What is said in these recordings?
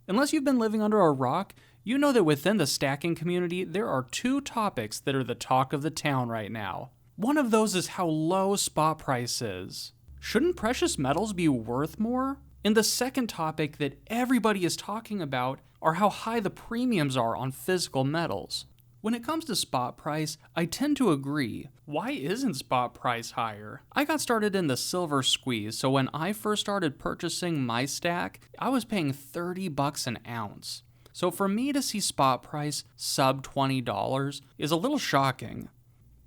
Unless you've been living under a rock, you know that within the stacking community, there are two topics that are the talk of the town right now. One of those is how low spot price is. Shouldn't precious metals be worth more? And the second topic that everybody is talking about are how high the premiums are on physical metals. When it comes to spot price, I tend to agree. Why isn't spot price higher? I got started in the silver squeeze, so when I first started purchasing my stack, I was paying $30 an ounce. So for me to see spot price sub $20 is a little shocking.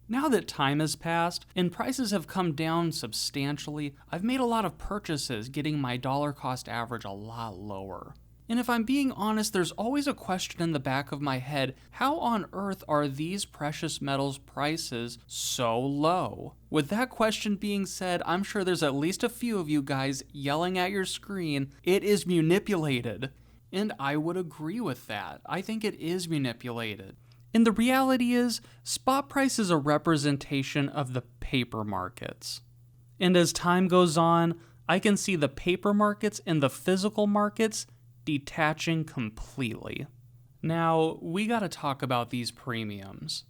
Now that time has passed and prices have come down substantially, I've made a lot of purchases, getting my dollar cost average a lot lower. And if I'm being honest, there's always a question in the back of my head, how on earth are these precious metals prices so low? With that question being said, I'm sure there's at least a few of you guys yelling at your screen, it is manipulated. And I would agree with that. I think it is manipulated. And the reality is, spot price is a representation of the paper markets. And as time goes on, I can see the paper markets and the physical markets detaching completely. Now, we gotta talk about these premiums.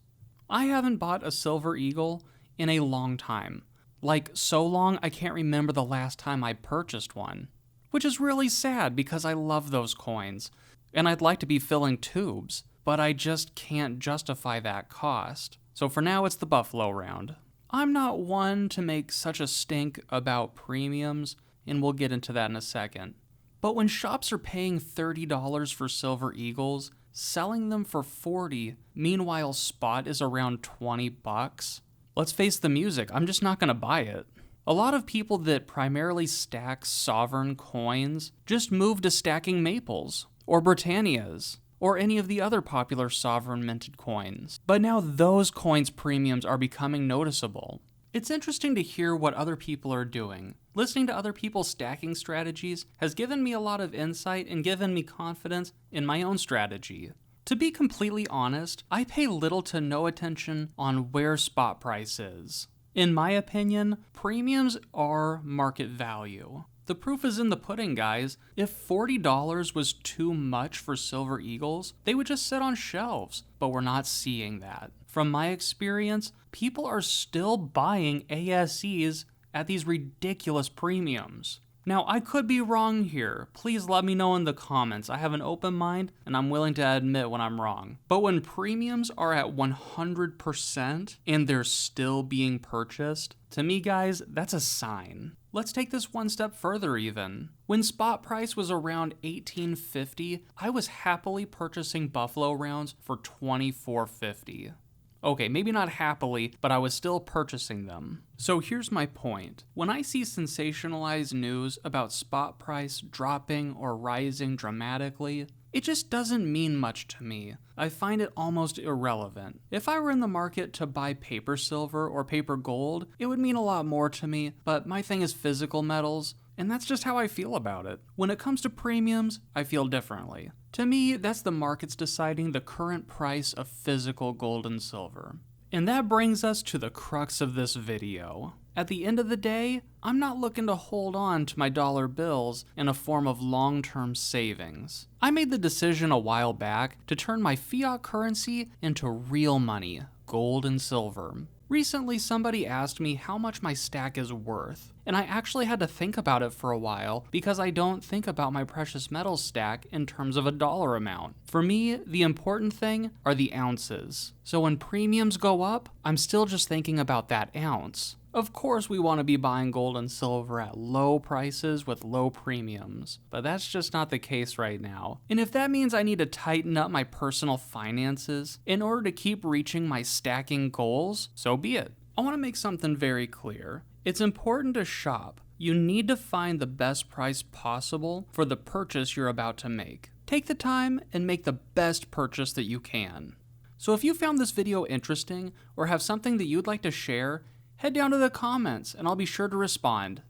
I haven't bought a Silver Eagle in a long time. Like, so long I can't remember the last time I purchased one. Which is really sad because I love those coins, and I'd like to be filling tubes, but I just can't justify that cost. So for now, it's the Buffalo round. I'm not one to make such a stink about premiums, and we'll get into that in a second. But when shops are paying $30 for Silver Eagles, selling them for $40, meanwhile spot is around $20, let's face the music, I'm just not gonna buy it. A lot of people that primarily stack sovereign coins just move to stacking Maples, or Britannias, or any of the other popular sovereign minted coins. But now those coins' premiums are becoming noticeable. It's interesting to hear what other people are doing. Listening to other people's stacking strategies has given me a lot of insight and given me confidence in my own strategy. To be completely honest, I pay little to no attention on where spot price is. In my opinion, premiums are market value. The proof is in the pudding, guys. If $40 was too much for Silver Eagles, they would just sit on shelves, but we're not seeing that. From my experience, people are still buying ASEs at these ridiculous premiums. Now, I could be wrong here. Please let me know in the comments. I have an open mind and I'm willing to admit when I'm wrong. But when premiums are at 100% and they're still being purchased, to me, guys, that's a sign. Let's take this one step further even. When spot price was around $18.50, I was happily purchasing Buffalo rounds for $24.50. Okay, maybe not happily, but I was still purchasing them. So here's my point. When I see sensationalized news about spot price dropping or rising dramatically, it just doesn't mean much to me. I find it almost irrelevant. If I were in the market to buy paper silver or paper gold, it would mean a lot more to me, but my thing is physical metals, and that's just how I feel about it. When it comes to premiums, I feel differently. To me, that's the markets deciding the current price of physical gold and silver. And that brings us to the crux of this video. At the end of the day, I'm not looking to hold on to my dollar bills in a form of long-term savings. I made the decision a while back to turn my fiat currency into real money, gold and silver. Recently, somebody asked me how much my stack is worth, and I actually had to think about it for a while because I don't think about my precious metals stack in terms of a dollar amount. For me, the important thing are the ounces. So when premiums go up, I'm still just thinking about that ounce. Of course, we want to be buying gold and silver at low prices with low premiums, but that's just not the case right now. And if that means I need to tighten up my personal finances in order to keep reaching my stacking goals, so be it. I want to make something very clear. It's important to shop. You need to find the best price possible for the purchase you're about to make. Take the time and make the best purchase that you can. So if you found this video interesting or have something that you'd like to share, head down to the comments and I'll be sure to respond.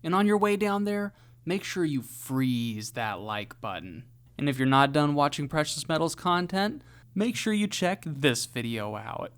And on your way down there, make sure you freeze that like button. And if you're not done watching precious metals content, make sure you check this video out.